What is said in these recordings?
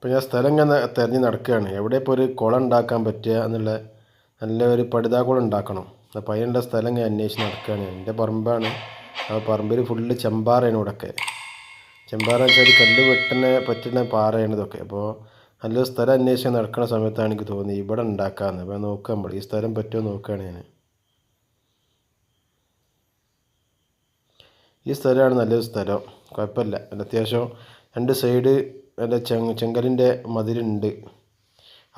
ഇപ്പോൾ ഞാൻ സ്ഥലം ഇങ്ങനെ തിരഞ്ഞ് നടക്കുകയാണ്. എവിടെ ഇപ്പോൾ ഒരു കുളം ഉണ്ടാക്കാൻ പറ്റുക എന്നുള്ള നല്ല ഒരു പടുതാക്കുളം ഉണ്ടാക്കണം. അപ്പോൾ അതിനുള്ള സ്ഥലം ഞാൻ അന്വേഷിച്ച് നടക്കുകയാണ്. എൻ്റെ പറമ്പാണ്. ആ പറമ്പിൽ ഫുള്ള് ചെമ്പാറയാണ് ഇവിടെയൊക്കെ. ചെമ്പാറ വെച്ചാൽ കല്ല് വെട്ടുന്ന പറ്റുന്ന പാറയാണ് ഇതൊക്കെ. അപ്പോൾ നല്ലൊരു സ്ഥലം അന്വേഷിച്ച് നടക്കുന്ന സമയത്താണ് എനിക്ക് തോന്നി ഇവിടെ ഉണ്ടാക്കാമെന്ന്. അപ്പോൾ നോക്കാം, നമ്മൾ ഈ സ്ഥലം പറ്റുമോ നോക്കുകയാണ് ഞാൻ. ഈ സ്ഥലമാണ് നല്ലൊരു സ്ഥലം, കുഴപ്പമില്ല. അത്യാവശ്യം 2 സൈഡ് നല്ല ചെങ്കലിൻ്റെ മതിലുണ്ട്.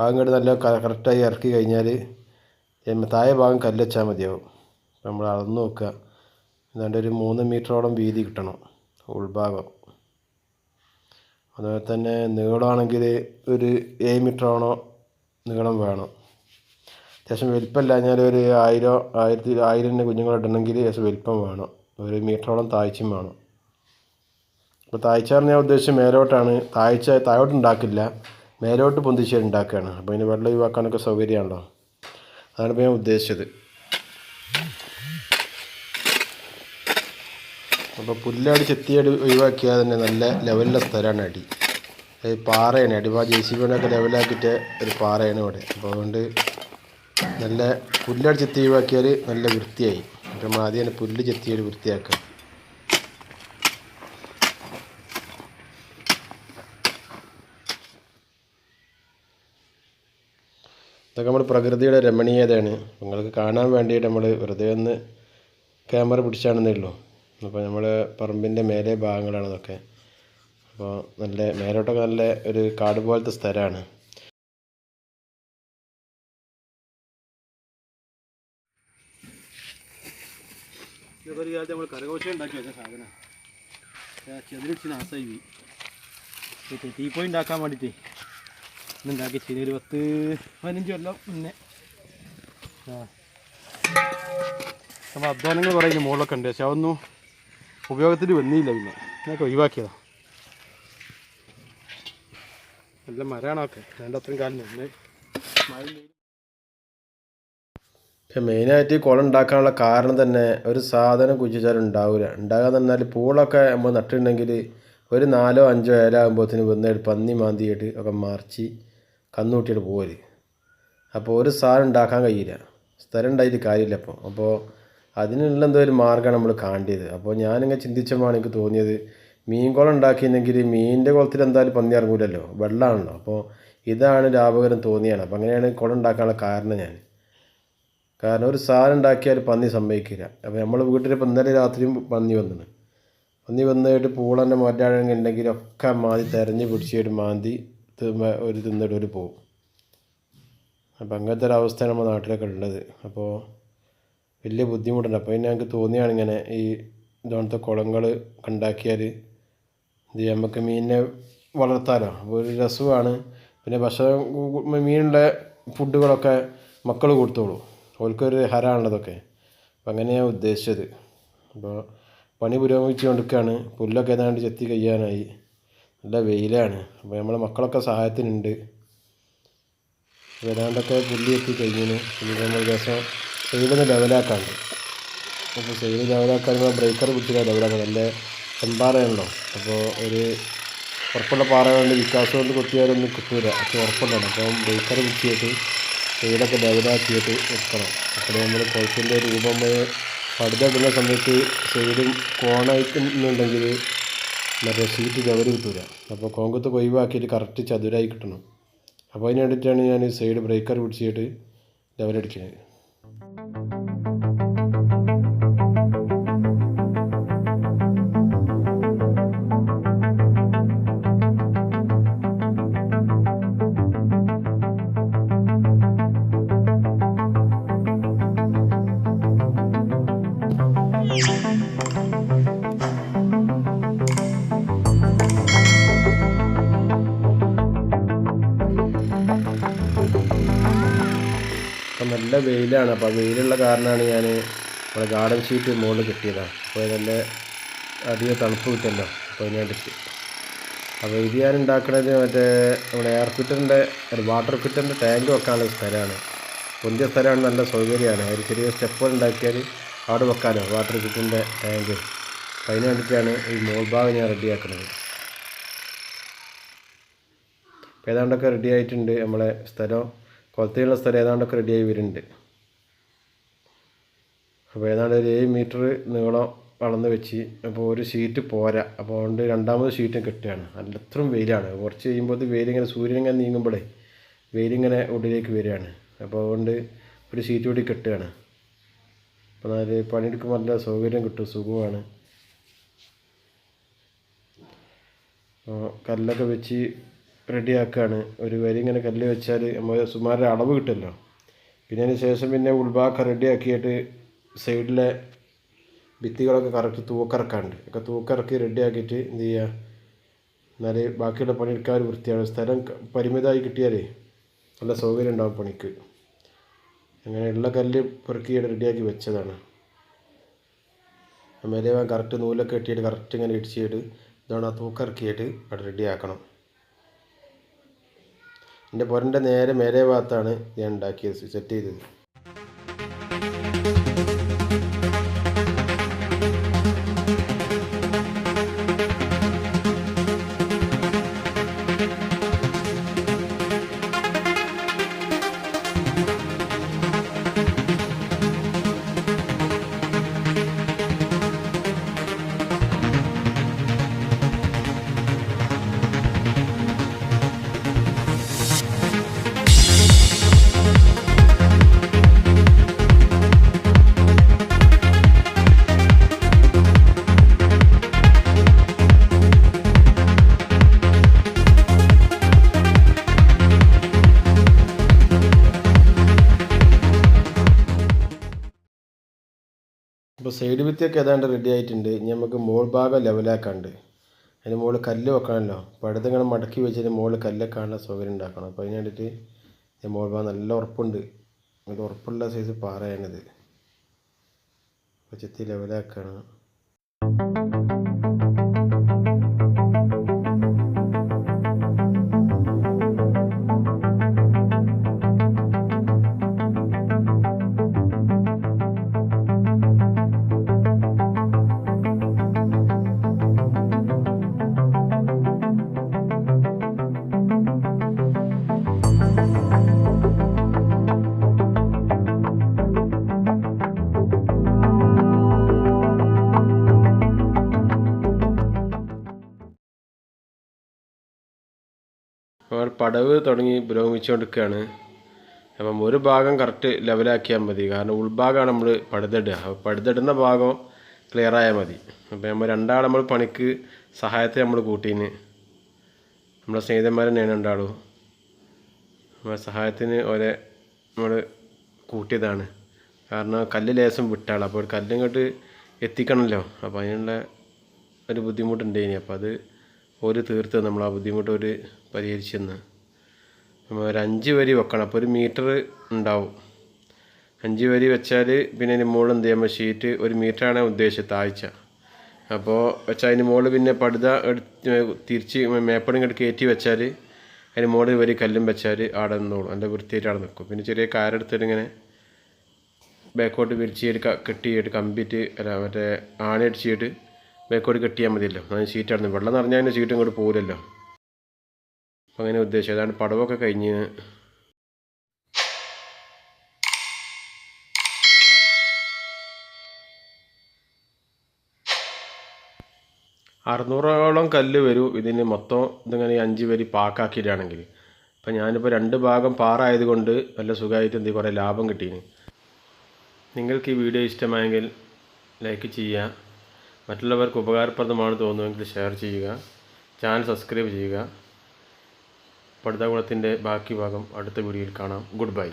അങ്ങോട്ട് നല്ല കറക്റ്റായി ഇറക്കി കഴിഞ്ഞാൽ താഴെ ഭാഗം കല്ല് വെച്ചാൽ മതിയാവും. നമ്മൾ അളന്ന് നോക്കുക. ഏതാണ്ട് ഒരു 3 മീറ്ററോളം വീതി കിട്ടണം ഉൾഭാഗം. അതുപോലെ തന്നെ നീളമാണെങ്കിൽ ഒരു 7 മീറ്ററോളം നീളം വേണം. അത്യാവശ്യം വലിപ്പമില്ല ഞാൻ ഒരു 1000 കുഞ്ഞുങ്ങളിടണമെങ്കിൽ അത്യാവശ്യം വലിപ്പം വേണം. 1 മീറ്ററോളം താഴ്ചയും വേണം. അപ്പോൾ താഴ്ച പറഞ്ഞാൽ ഉദ്ദേശിച്ച് മേലോട്ടാണ്. താഴോട്ട് ഉണ്ടാക്കില്ല, മേലോട്ട് പൊന്തിച്ച് ഉണ്ടാക്കുകയാണ്. അപ്പോൾ അതിന് വെള്ളം ഒഴിവാക്കാനൊക്കെ സൗകര്യമാണല്ലോ, അതാണ് ഇപ്പോൾ ഞാൻ ഉദ്ദേശിച്ചത്. അപ്പോൾ പുല്ലടി ചെത്തിയടി ഒഴിവാക്കിയാൽ തന്നെ നല്ല ലെവലിലെ സ്ഥലമാണ് അടി. പാറയാണ് അടി. ആ JCB കൊണ്ടൊക്കെ ലെവലാക്കിയിട്ട് ഒരു പാറയാണ് ഇവിടെ. അപ്പോൾ അതുകൊണ്ട് നല്ല പുല്ലടി ചെത്തി ഒഴിവാക്കിയാൽ നല്ല വൃത്തിയായി. അപ്പോൾ നമ്മൾ ആദ്യം തന്നെ പുല്ല് ചെത്തിയൊരു വൃത്തിയാക്കുക. ഇതൊക്കെ നമ്മൾ പ്രകൃതിയുടെ രമണീയതയാണ്. നിങ്ങൾക്ക് കാണാൻ വേണ്ടിയിട്ട് നമ്മൾ വെറുതെ ഒന്ന് ക്യാമറ പിടിച്ചാണെന്നേ ഉള്ളൂ. അപ്പോൾ നമ്മൾ പറമ്പിൻ്റെ മേലെ ഭാഗങ്ങളാണ് ഇതൊക്കെ. അപ്പോൾ നല്ല മേലോട്ടൊക്കെ നല്ല ഒരു കാട് പോലത്തെ സ്ഥലമാണ്. ഇതൊക്കെ ഒരു കാലത്ത് നമ്മൾ കരകൗശ ഉണ്ടാക്കി വെച്ച സാധനം ചെതിരിച്ച് നാശമായി തീപ്പോയി ഉണ്ടാക്കാൻ വേണ്ടിയിട്ട് ഇന്നുണ്ടാക്കി ചെയ്തൊരു 10-15 കൊല്ലം മുന്നേ. അപ്പോൾ അധ്വാനങ്ങൾ കുറേ ഇതിന് മുകളിലൊക്കെ ഉണ്ട്. പക്ഷെ അതൊന്നും ഉപയോഗത്തിൽ വന്നില്ല. പിന്നെ ഞാനൊക്കെ ഒഴിവാക്കിയതാണ്. നല്ല മരമാണൊക്കെ അതിൻ്റെ അത്രയും കാലം നിന്ന് മഴ. ഇപ്പം മെയിനായിട്ട് കുളം ഉണ്ടാക്കാനുള്ള കാരണം തന്നെ ഒരു സാധനം കുഴിച്ചാൽ ഉണ്ടാവില്ല. ഉണ്ടാകാന്ന് പറഞ്ഞാൽ പൂളൊക്കെ നമ്മൾ നട്ടിട്ടുണ്ടെങ്കിൽ ഒരു 4-5 ഇല ആകുമ്പോഴത്തേന് വന്ന് പന്നി മാന്തിയിട്ട് ഒക്കെ മറിച്ച് കന്നുകൂട്ടിയിട്ട് പോകല്. അപ്പോൾ ഒരു സാധനം ഉണ്ടാക്കാൻ കഴിയില്ല, സ്ഥലം ഉണ്ടായിട്ട് കാര്യമില്ല. അപ്പോൾ അതിനുള്ള എന്തോ ഒരു മാർഗ്ഗമാണ് നമ്മൾ കാണേണ്ടത്. അപ്പോൾ ഞാനിങ്ങനെ ചിന്തിച്ചപ്പോൾ എനിക്ക് തോന്നിയത് മീൻ കുളം ഉണ്ടാക്കിയിരുന്നെങ്കിൽ മീനിൻ്റെ കുളത്തിൽ എന്തായാലും പന്നി ഇറങ്ങൂലല്ലോ, വെള്ളമാണല്ലോ. അപ്പോൾ ഇതാണ് ലാഭകരം തോന്നിയാണ്. അപ്പോൾ അങ്ങനെയാണ് കുളം ഉണ്ടാക്കാനുള്ള കാരണം ഒരു സാധനം ഉണ്ടാക്കിയാൽ പന്നി സമ്മതിക്കില്ല. അപ്പോൾ നമ്മൾ വീട്ടിൽ ഇപ്പം ഇന്നലെ രാത്രിയും പന്നി വന്നിട്ട് പൂളൻ്റെ മറ്റാഴങ്ങ ഉണ്ടെങ്കിലൊക്കെ മാന്തി തെരഞ്ഞ് പിടിച്ചിട്ട് മാന്തി ഒരു തിന്നിട്ട് ഒരു പോവും. അപ്പോൾ അങ്ങനത്തെ ഒരു അവസ്ഥയാണ് നമ്മുടെ നാട്ടിലൊക്കെ ഉള്ളത്. അപ്പോൾ വലിയ ബുദ്ധിമുട്ടുണ്ട്. അപ്പോൾ പിന്നെ ഞങ്ങൾക്ക് തോന്നിയാണ് ഇങ്ങനെ ഈ ഇതുപോലത്തെ കുളങ്ങൾ ഉണ്ടാക്കിയാൽ ഇത് നമുക്ക് മീനിനെ വളർത്താലോ. അപ്പോൾ ഒരു രസമാണ്. പിന്നെ ഭക്ഷണം മീനിൻ്റെ ഫുഡുകളൊക്കെ മക്കൾ കൊടുത്തോളൂ, ഓൽക്കൊരു ഹരമാണുള്ളതൊക്കെ. അപ്പം അങ്ങനെയാണ് ഉദ്ദേശിച്ചത്. അപ്പോൾ പണി പുരോഗമിച്ച് കൊണ്ടിരിക്കുകയാണ്. പുല്ലൊക്കെ ഏതാണ്ട് ചെത്തി കഴിയാനായി. നല്ല വെയിലാണ്. അപ്പോൾ നമ്മളെ മക്കളൊക്കെ സഹായത്തിനുണ്ട്. ഏതാണ്ടൊക്കെ പുല്ല് എത്തി കഴിഞ്ഞു. പിന്നെ നമ്മൾ ദിവസം സൈഡൊന്ന് ലെവലാക്കാണ്ട്. അപ്പോൾ സൈഡ് ലെവലാക്കാൻ ബ്രേക്കർ പിടിച്ചിട്ട് ലെവലാക്കാൻ. നല്ല ചെമ്പാറയാണല്ലോ. അപ്പോൾ ഒരു ഉറപ്പുള്ള പാറ കൊണ്ട് വിക്കാസം കൊണ്ട് കൊത്തിയാലൊന്നും കിട്ടൂല, പക്ഷെ ഉറപ്പുണ്ടാണ്. അപ്പം ബ്രേക്കർ പിടിച്ചിട്ട് സൈഡൊക്കെ ലെവലാക്കിയിട്ട് വെക്കണം. അപ്പോൾ നമ്മൾ കുളത്തിൻ്റെ രൂപം പടുതിടുന്ന സമയത്ത് സൈഡും കോണായിട്ടുണ്ടെങ്കിൽ മറ്റേ ഷീറ്റ് ലെവൽ കിട്ടൂല. അപ്പോൾ കോങ്കത്ത് ഒഴിവാക്കിയിട്ട് കറക്റ്റ് ചതുരായി കിട്ടണം. അപ്പോൾ അതിന് വേണ്ടിയിട്ടാണ് ഞാൻ സൈഡ് ബ്രേക്കർ പിടിച്ചിട്ട് ലെവലടിക്കുന്നത്. അപ്പം നല്ല വെയിലാണ്. അപ്പോൾ വെയിലുള്ള കാരണമാണ് ഞാൻ നമ്മുടെ ഗാർഡൻ ഷീറ്റ് മുകളിൽ കിട്ടിയതാണ്. അപ്പോൾ നല്ല അധികം തണുപ്പ് കിട്ടുമല്ലോ, അപ്പോൾ അതിന് വേണ്ടിയിട്ട്. അപ്പോൾ ഇത് ഞാൻ ഉണ്ടാക്കുന്നത് മറ്റേ നമ്മുടെ എയർ ഫിൽറ്ററിൻ്റെ ഒരു വാട്ടർ ഫിൽറ്ററിൻ്റെ ടാങ്ക് വെക്കാനുള്ള സ്ഥലമാണ്. പൊന്തിയ സ്ഥലമാണ്, നല്ല സൗകര്യമാണ്. ഒരു ചെറിയ സ്റ്റെപ്പുകൾ ഉണ്ടാക്കിയാൽ അവിടെ വെക്കാമല്ലോ വാട്ടർ ഫിൽറ്ററിൻ്റെ ടാങ്ക്. അപ്പോൾ അതിന് വേണ്ടിയിട്ടാണ് ഈ മോൾ ഭാഗം ഞാൻ റെഡിയാക്കുന്നത്. അപ്പോൾ ഏതാണ്ടൊക്കെ റെഡി ആയിട്ടുണ്ട്. നമ്മളെ സ്ഥലം കൊളത്തിലുള്ള സ്ഥലം ഏതാണ്ടൊക്കെ റെഡിയായി വരുന്നുണ്ട്. അപ്പോൾ ഏതാണ്ട് ഒരു 7 മീറ്റർ നീളം വളർന്ന് വെച്ച്. അപ്പോൾ ഒരു ഷീറ്റ് പോരാ, അപ്പോൾ അതുകൊണ്ട് രണ്ടാമത് ഷീറ്റും കെട്ടുകയാണ്. അത്രയും വെയിലാണ്. കുറച്ച് കഴിയുമ്പോൾ വെയിലിങ്ങനെ സൂര്യനിങ്ങനെ നീങ്ങുമ്പോഴേ വെയിലിങ്ങനെ ഉള്ളിലേക്ക് വരികയാണ്. അപ്പോൾ അതുകൊണ്ട് ഒരു ഷീറ്റ് കൂടി കെട്ടുകയാണ്. അപ്പോൾ നല്ല പണിയെടുക്കുമ്പോൾ നല്ല സൗകര്യം കിട്ടും, സുഖമാണ്. കല്ലൊക്കെ വെച്ച് റെഡിയാക്കുകയാണ്. ഒരു വരി ഇങ്ങനെ കല്ല് വെച്ചാൽ നമ്മൾ സുമാരുടെ അളവ് കിട്ടുമല്ലോ. പിന്നെ അതിന് ശേഷം പിന്നെ ഉൾഭാഗം റെഡിയാക്കിയിട്ട് സൈഡിലെ ഭിത്തികളൊക്കെ കറക്റ്റ് തൂക്കിറക്കാണ്ട് ഒക്കെ തൂക്കിറക്കി റെഡിയാക്കിയിട്ട് എന്ത് ചെയ്യുക, എന്നാൽ ബാക്കിയുള്ള പണിയെടുക്കാൻ ഒരു വൃത്തിയാണ്. സ്ഥലം പരിമിതമായി കിട്ടിയാലേ നല്ല സൗകര്യം ഉണ്ടാവും പണിക്ക്. അങ്ങനെയുള്ള കല്ല് പെറുക്കിയിട്ട് റെഡിയാക്കി വെച്ചതാണ്. മേലെ കറക്റ്റ് നൂലൊക്കെ കെട്ടിയിട്ട് കറക്റ്റ് ഇങ്ങനെ ഇടിച്ചിട്ട് ഇതാണ് ആ തൂക്കിറക്കിയിട്ട് അവിടെ റെഡിയാക്കണം. എൻ്റെ പുരൻ്റെ നേരെ മേലെ ഭാഗത്താണ് ഞാൻ ഉണ്ടാക്കിയത്, സെറ്റ് ചെയ്തത്. ഇപ്പോൾ സൈഡ് ഭിത്തിയൊക്കെ ഏതാണ്ട് റെഡി ആയിട്ടുണ്ട്. ഇനി നമുക്ക് മോൾ ഭാഗം ലെവലാക്കാണ്ട്. അതിന് മുകളിൽ കല്ല് വെക്കണമല്ലോ. അപ്പോൾ അടുത്തിങ്ങനെ മടക്കി വെച്ചതിന് മുകളിൽ കല്ലൊക്കെ കാണാൻ സൗകര്യം ഉണ്ടാക്കണം. അപ്പോൾ അതിന് വേണ്ടിയിട്ട് മോൾ ഭാഗം നല്ല ഉറപ്പുണ്ട്. അത് ഉറപ്പുള്ള സൈസ് പാറയാണിത്. അപ്പോൾ ചെത്തി ലെവലാക്കണം. അപ്പോൾ പടവ് തുടങ്ങി പുരോഗമിച്ചുകൊണ്ടിരിക്കുകയാണ്. അപ്പം ഒരു ഭാഗം കറക്റ്റ് ലെവലാക്കിയാൽ മതി. കാരണം ഉൾഭാഗമാണ് നമ്മൾ പടുതിടുക. അപ്പോൾ പടുതിടുന്ന ഭാഗം ക്ലിയർ ആയാൽ മതി. അപ്പോൾ നമ്മൾ പണിക്ക് സഹായത്തെ നമ്മൾ കൂട്ടീന്. നമ്മളെ സ്നേഹിതന്മാർ തന്നെയാണ് രണ്ടാളും. നമ്മളെ സഹായത്തിന് നമ്മൾ കൂട്ടിയതാണ്. കാരണം കല്ല് ലേശം വിട്ടാണ്. അപ്പോൾ കല്ലിങ്ങോട്ട് എത്തിക്കണമല്ലോ. അപ്പോൾ അതിനുള്ള ഒരു ബുദ്ധിമുട്ടുണ്ടായിനി. അപ്പോൾ അത് തീർത്ത് നമ്മൾ ആ ബുദ്ധിമുട്ട് പരിഹരിച്ചെന്ന്. നമ്മൾ ഒരു 5 വരി വെക്കണം. അപ്പോൾ 1 മീറ്റർ ഉണ്ടാവും. 5 വരി വെച്ചാൽ പിന്നെ അതിന് മുകളിൽ എന്ത് ചെയ്യുമ്പോൾ ഷീറ്റ് 1 മീറ്ററാണ് ഉദ്ദേശിച്ചത് താഴ്ച. അപ്പോൾ വെച്ചാൽ അതിന് മുകളിൽ പിന്നെ പടുത തിരിച്ച് മേപ്പടി ഇങ്ങോട്ട് കയറ്റി വെച്ചാൽ അതിന് മുകളിൽ വരി കല്ലും വെച്ചാൽ അവിടെ നിന്നോളും. നല്ല വൃത്തിയായിട്ട് അവിടെ നിൽക്കും. പിന്നെ ചെറിയ കാരെടുത്തിട്ട് ഇങ്ങനെ ബാക്കോട്ട് വിരിച്ചിട്ട് കെട്ടിയിട്ട് കമ്പിയിട്ട് മറ്റേ ആണി അടിച്ചിട്ട് ബാക്കോട്ട് കെട്ടിയാൽ മതിയല്ലോ. അതിന് ഷീറ്റ് അവിടെ നിന്ന് വെള്ളം നിറഞ്ഞാൽ ഷീറ്റ് ഇങ്ങോട്ട് പോകില്ലല്ലോ. അപ്പോൾ അങ്ങനെ ഉദ്ദേശിച്ചത്. അതാണ് പടവൊക്കെ കഴിഞ്ഞ് 600ഓളം കല്ല് വരും ഇതിന് മൊത്തം. ഇതിങ്ങനെ 5 വരി പാക്കാക്കിയിട്ടാണെങ്കിൽ. അപ്പം ഞാനിപ്പോൾ 2 ഭാഗം പാറ ആയതുകൊണ്ട് നല്ല സുഖമായിട്ട് കുറേ ലാഭം കിട്ടീന്. നിങ്ങൾക്ക് ഈ വീഡിയോ ഇഷ്ടമായെങ്കിൽ ലൈക്ക് ചെയ്യുക. മറ്റുള്ളവർക്ക് ഉപകാരപ്രദമാണ് തോന്നുമെങ്കിൽ ഷെയർ ചെയ്യുക. ചാനൽ സബ്സ്ക്രൈബ് ചെയ്യുക. പടുതാകുളത്തിൻ്റെ ബാക്കി ഭാഗം അടുത്ത വീഡിയോയിൽ കാണാം. Good bye.